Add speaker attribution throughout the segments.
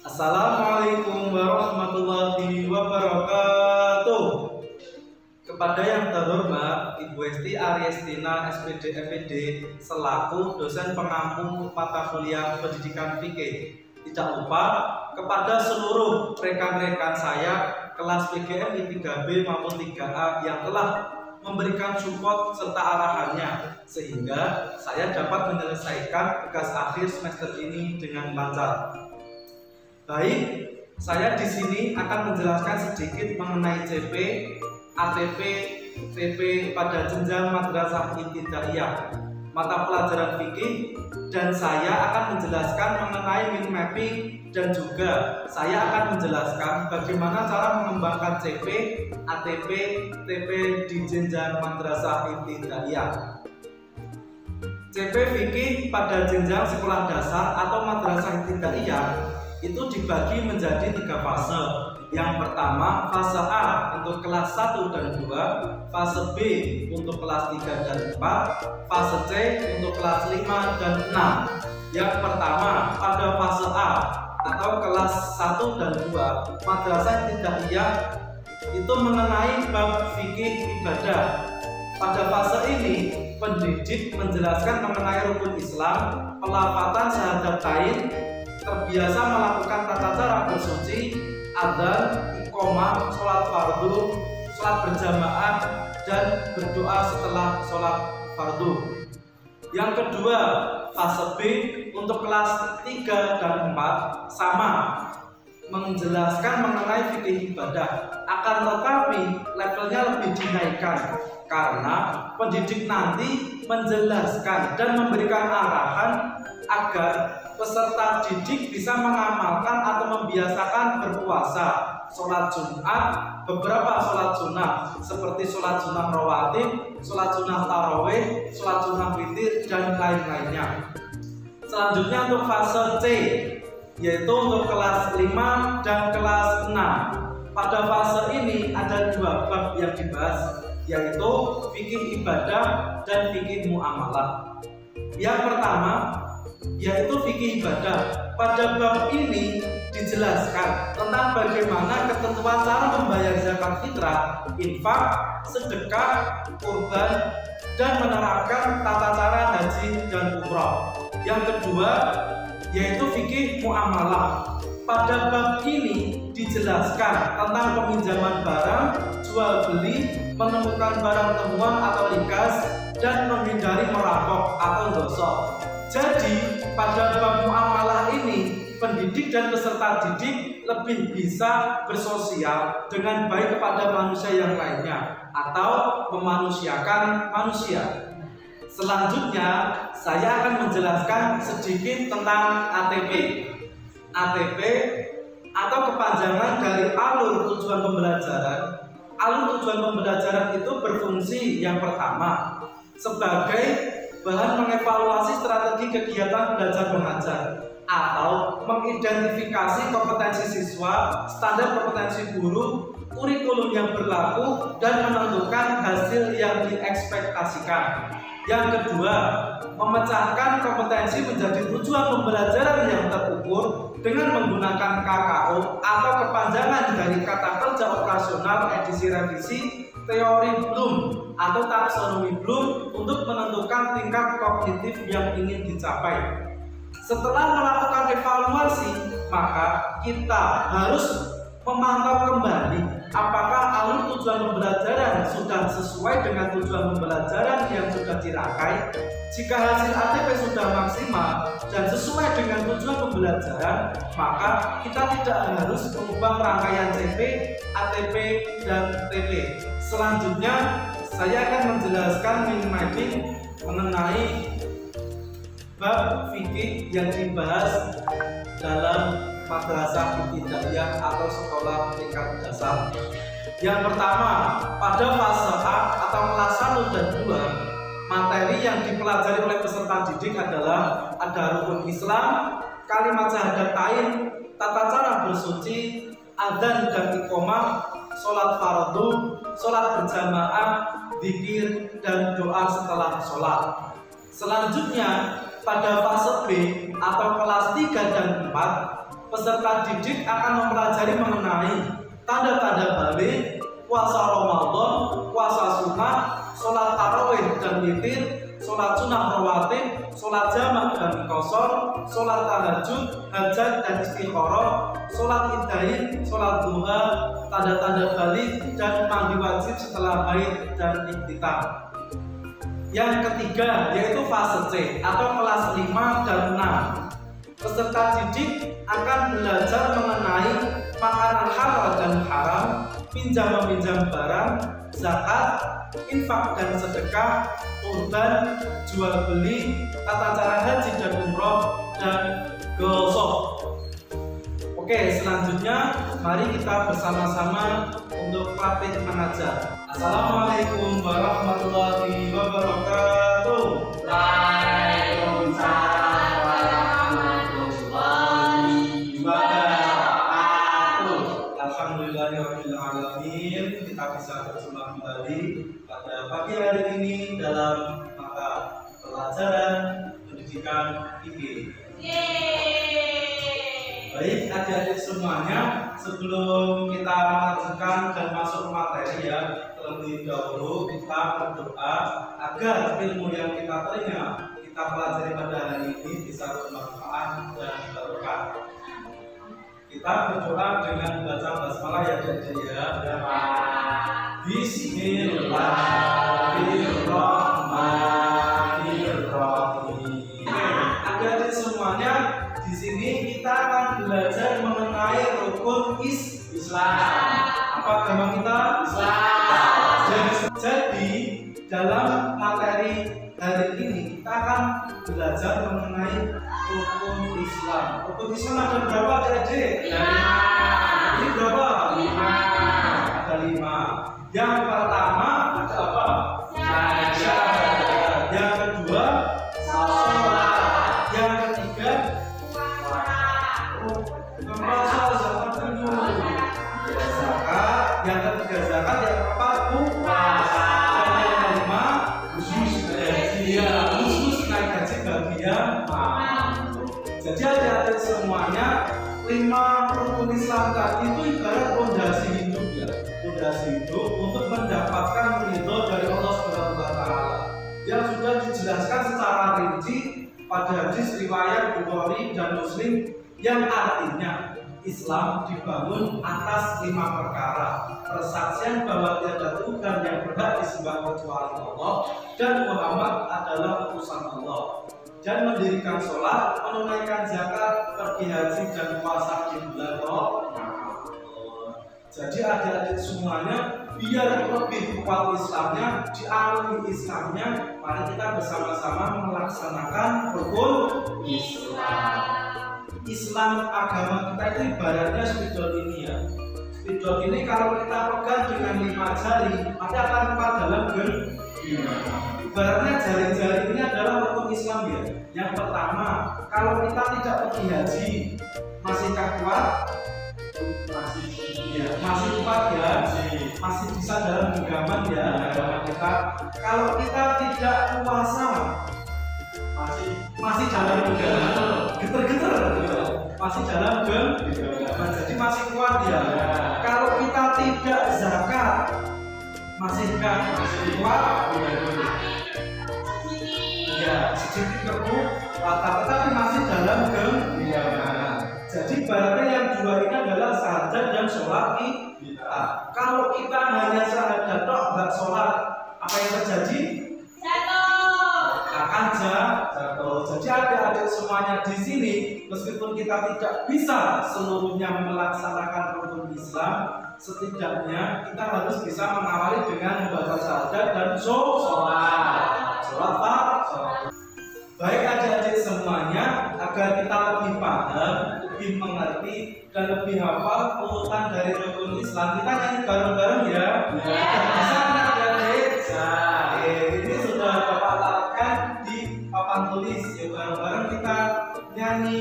Speaker 1: Assalamualaikum warahmatullahi wabarakatuh. Kepada yang terhormat Ibu Esti Ariestina SPD FED selaku dosen pengampu mata kuliah pendidikan fikih. Tidak lupa kepada seluruh rekan-rekan saya kelas PGMI 3B maupun 3A yang telah memberikan support serta arahannya sehingga saya dapat menyelesaikan tugas akhir semester ini dengan lancar. Baik, saya di sini akan menjelaskan sedikit mengenai CP, ATP, TP pada jenjang madrasah ibtidaiyah, mata pelajaran fikih, dan saya akan menjelaskan mengenai min mapping dan juga saya akan menjelaskan bagaimana cara mengembangkan CP, ATP, TP di jenjang madrasah ibtidaiyah. CP fikih pada jenjang sekolah dasar atau madrasah ibtidaiyah itu dibagi menjadi 3 fase. Yang pertama fase A untuk kelas 1 dan 2, fase B untuk kelas 3 dan 4, fase C untuk kelas 5 dan 6. Yang pertama pada fase A atau kelas 1 dan 2 madrasah ibtidaiyah itu mengenai bab fikih ibadah. Pada fase ini pendidik menjelaskan mengenai rukun Islam, pelafatan syahadatain, terbiasa melakukan tata cara bersuci, adzan, iqomah, sholat fardu, sholat berjamaah, dan berdoa setelah sholat fardu. Yang kedua, fase B untuk kelas 3 dan 4 sama, menjelaskan mengenai fikih ibadah, akan tetapi levelnya lebih dinaikkan karena pendidik nanti menjelaskan dan memberikan arahan agar peserta didik bisa mengamalkan atau membiasakan berpuasa, sholat Jumat, beberapa sholat sunnah seperti sholat sunnah rawatib, sholat sunnah tarawih, sholat sunnah witir, dan lain-lainnya. Selanjutnya untuk fase C, yaitu untuk kelas 5 dan kelas 6. Pada fase ini ada 2 bab yang dibahas, yaitu fikih ibadah dan fikih muamalah. Yang pertama yaitu fikih ibadah. Pada bab ini dijelaskan tentang bagaimana ketentuan cara membayar zakat fitrah, infak, sedekah, kurban, dan menerapkan tata cara haji dan umroh. Yang kedua yaitu fikih muamalah. Pada bab ini dijelaskan tentang peminjaman barang, jual beli, menemukan barang temuan atau likas, dan menghindari merampok atau gosok. Jadi pada bab muamalah ini pendidik dan peserta didik lebih bisa bersosial dengan baik kepada manusia yang lainnya atau memanusiakan manusia. Selanjutnya saya akan menjelaskan sedikit tentang ATP. ATP atau kepanjangan dari alur tujuan pembelajaran. Alur tujuan pembelajaran itu berfungsi yang pertama sebagai bahan mengevaluasi strategi kegiatan belajar mengajar atau mengidentifikasi kompetensi siswa, standar kompetensi guru, kurikulum yang berlaku, dan menentukan hasil yang diekspektasikan. Yang kedua, memecahkan kompetensi menjadi tujuan pembelajaran yang terukur dengan menggunakan KKO atau kepanjangan dari kata kerja operasional edisi revisi teori Bloom atau taksonomi Bloom untuk menentukan tingkat kognitif yang ingin dicapai. Setelah melakukan evaluasi, maka kita harus memantau kembali apakah alur tujuan pembelajaran sudah sesuai dengan tujuan pembelajaran yang sudah dirangkai. Jika hasil ATP sudah maksimal dan sesuai dengan tujuan pembelajaran, maka kita tidak harus mengubah rangkaian CP, ATP, dan TP. Selanjutnya, saya akan menjelaskan min mapping mengenai bab fikih yang dibahas dalam madrasah ibtidaiyah atau sekolah tingkat dasar. Yang pertama, pada fase A atau kelas 1 dan 2, materi yang dipelajari oleh peserta didik adalah ada rukun Islam, kalimat syahadatain, tata cara bersuci, adzan dan iqomah, sholat fardu, sholat berjamaah, zikir, dan doa setelah sholat. Selanjutnya, pada fase B atau kelas 3 dan 4, Peserta didik akan mempelajari mengenai tanda-tanda balik, puasa Ramadan, puasa sunnah, sholat tarawih dan witir, sholat sunnah rawatib, sholat jamak dan qashar, sholat tahajud, hajat dan istikharah, sholat idain, sholat duha, tanda-tanda balik dan mandi wajib setelah haid dan iktikaf. Yang ketiga yaitu fase C atau kelas 5 dan 6. Peserta didik akan belajar mengenai makanan halal dan haram, pinjam meminjam barang, zakat, infak dan sedekah, kurban, jual beli, tata cara haji dan umroh, dan gosok. Oke, selanjutnya mari kita bersama-sama untuk praktik mengajar. Assalamualaikum warahmatullahi wabarakatuh.
Speaker 2: Waalaikumsalam warahmatullahi wabarakatuh.
Speaker 1: Alhamdulillahirabbil alamin. Kita bisa berjumpa kembali pada pagi hari ini dalam mata pelajaran pendidikan fikih. Baik adik-adik semuanya, sebelum kita melanjutkan dan masuk materi ya, terlebih dahulu kita berdoa agar ilmu yang kita terima, kita pelajari pada hari ini bisa bermanfaat dan barokah. Kita berdoa dengan baca basmalah ya adik-adik ya. Bismillahirrahmanirrahim. Adik-adik semuanya, di sini kita akan belajar mengenai rukun Islam. Apa agama kita? Islam. Jadi dalam materi hari ini kita akan belajar mengenai rukun Islam. Rukun Islam ada berapa adik-adik? Ini berapa? 5. Ada 5. Yang pertama ada apa? Syahadat. Yang kedua sholat. Yang ketiga zakat. Yang ketiga zakat. Yang keempat puasa. Dan yang kelima khusus naik haji bagian mampu. Jadi adik-adik semuanya, 5 rukun Islam tadi itu ibarat fondasi hidup ya, fondasi hidup untuk mendapatkan ridho dari Allah Subhanahu wa Ta'ala yang sudah dijelaskan secara rinci pada hadis riwayat Bukhari dan Muslim, yang artinya Islam dibangun atas 5 perkara: persaksian bahwa tiada Tuhan yang berhak disembah kecuali Allah dan Muhammad adalah utusan Allah, dan mendirikan sholat, menunaikan zakat, pergi haji dan puasa di bulan Ramadan. Jadi adik-adik semuanya, biar lebih kuat Islamnya, diakui Islamnya, mari kita bersama-sama melaksanakan rukun Islam. Islam agama kita itu ibaratnya spidol ini ya. Spidol ini kalau kita pegang dengan 5 jari, maka akan kuat dalam genggaman. Ibaratnya jari-jari ini adalah rukun Islam ya. Yang pertama, kalau kita tidak pergi haji, masihkah kuat? Masih kuat ya. Masih bisa dalam genggaman ya agama kita. Kalau kita tidak puasa, masih dalam genggaman, geter-geter, masih dalam genggaman, jadi masih kuat ya. Kalau kita tidak zakat, masihkah kuat? Ya, sedikit tetapi masih dalam genggaman. Jadi ibaratnya yang 2 ini adalah syahadat dan sholat kita. Kalau kita hanya syahadat tok nggak sholat, apa yang terjadi? Akan jatuh. Jadi adik-adik semuanya di sini, meskipun kita tidak bisa seluruhnya melaksanakan rukun Islam, setidaknya kita harus bisa mengawali dengan membaca syahadat dan sholat. Baik adik-adik semuanya, agar kita lebih paham, lebih mengerti, dan lebih hafal urutan dari rukun Islam, kita nyanyi bareng-bareng ya. Bisa kan adik-adik? Ini sudah Bapak letakkan di papan tulis ya, bareng-bareng kita nyanyi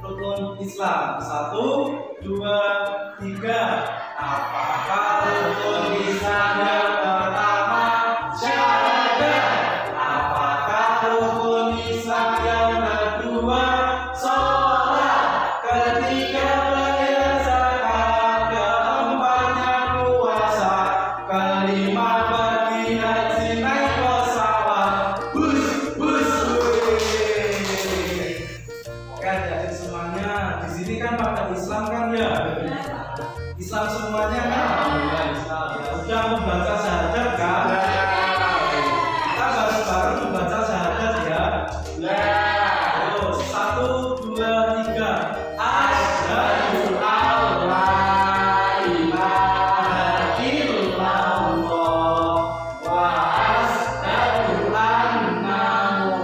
Speaker 1: rukun Islam. 1, 2, 3. Apakah rukun Islam yang pertama? Syahadat. Apakah rukun Islam yang kedua? Sholat. Ketiga sini kan pada Islam kan ya? Islam semuanya kan? Ya, udah membaca syahadat kan? Kita bareng-bareng membaca syahadat ya? Terus 1, 2, 3. Asyhadu alla ilaha illallah wa asyhadu anna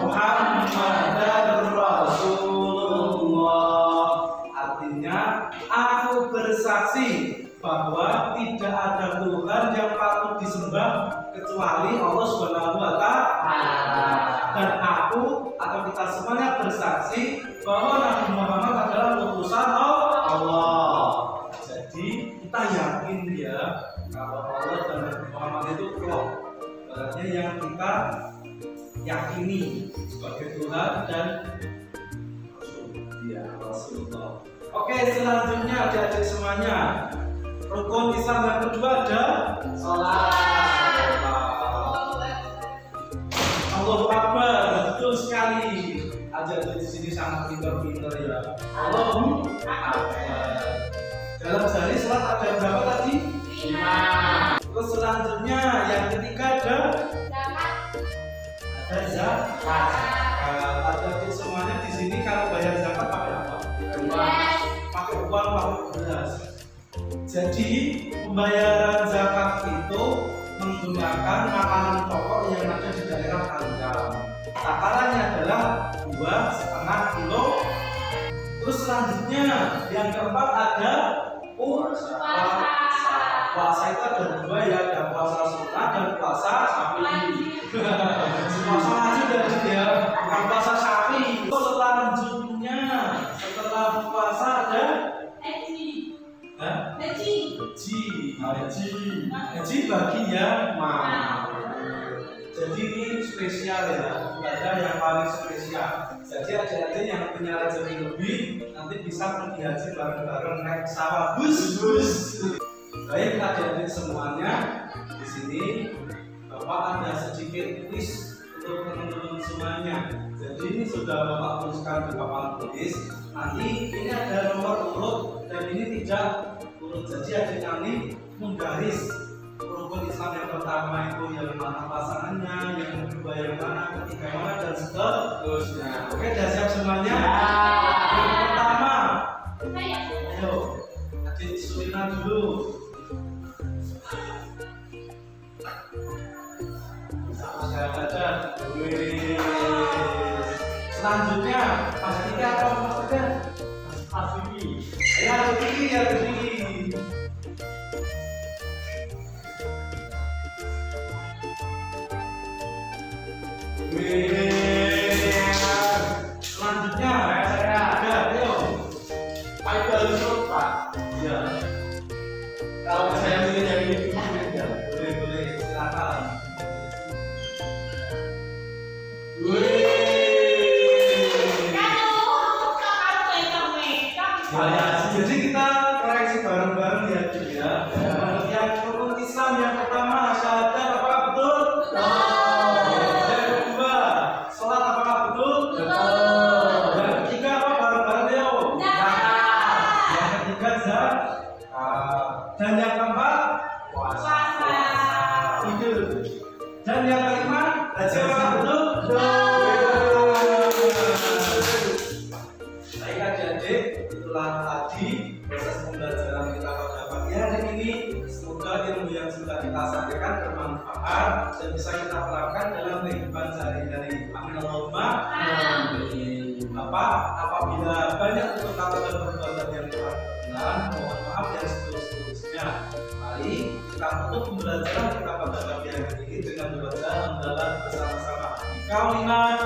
Speaker 1: Muhammadar Rasulullah. Artinya, aku bersaksi bahwa tidak ada Tuhan yang patut disembah kecuali Allah Subhanahu wa Ta'ala. Dan aku atau kita semuanya bersaksi bahwa Nabi Muhammad adalah utusan Allah. Jadi kita yakin ya kalau Allah dan Nabi Muhammad itu Allah. Berarti yang kita yakini sebagai Tuhan dan Rasulullah. Oke, selanjutnya adik-adik semuanya, rukun Islam yang kedua ada salat. Allahu Akbar, betul sekali. Adik-adik di sini sangat pintar-pintar ya. Allahu Akbar. Dalam sehari salat ada berapa tadi? 5. Terus selanjutnya yang ketiga ada zakat. Adik-adik semuanya di sini kalau bayar zakat pakai apa? Pakai uang, pakai beras. Jadi pembayaran zakat itu menggunakan makanan pokok yang ada di daerah Kalian. Takarannya adalah 2,5 kilo. Terus selanjutnya yang keempat ada puasa. Puasa itu ada 2 ya, ada puasa sunnah dan puasa sapi. Puasa wajib dari dia, bukan puasa sapi. Selanjutnya setelah puasa ada haji bagi yang mampu. Jadi ini spesial ya, ada yang paling spesial. Jadi adik-adik yang punya rezeki lebih nanti bisa pergi haji bareng-bareng naik pesawat bus. Baik adik-adik semuanya, di sini Bapak ada sedikit quiz untuk teman-teman semuanya. Jadi ini sudah Bapak tuliskan di papan tulis. Nanti ini ada nomor urut dan ini tidak urut. Jadi adik kami menggaris rukun Islam yang pertama itu yang mana pasangannya, yang kedua yang mana, ketiga mana dan seterusnya. Oke, sudah siap semuanya? Yang pertama, ayo adik Sulina dulu. Saya baca. Selanjutnya, Mas Diki apa maksudnya? Mas Diki. Ya, Diki ya, Diki. Selanjutnya, saya ada, ayo. Michael Sofa. Ya. Kalau saya pilih yang ini, boleh, silakan. Jadi kita koreksi bareng-bareng ya, ya. Yang rukun Islam yang pertama syahadat apakah betul? Yang kedua salat apakah betul? Yang ketiga apa bareng-bareng Leo? Yang ketiga zakat. Dan yang keempat puasa. Itu. Dan yang kelima haji apakah betul? Baik adik-adik, itulah tadi proses pembelajaran kita pada pagi hari ini. Semoga ilmu yang sudah kita sampaikan bermanfaat dan bisa kita terapkan dalam kehidupan sehari-hari. Amin Allahumma amin. Bapak, apabila banyak kata dan perbuatan yang telah berkenan, mohon maaf yang seterusnya. Mari kita tutup pembelajaran kita pada pagi hari ini dengan membaca hamdalah bersama-sama. Kaulinan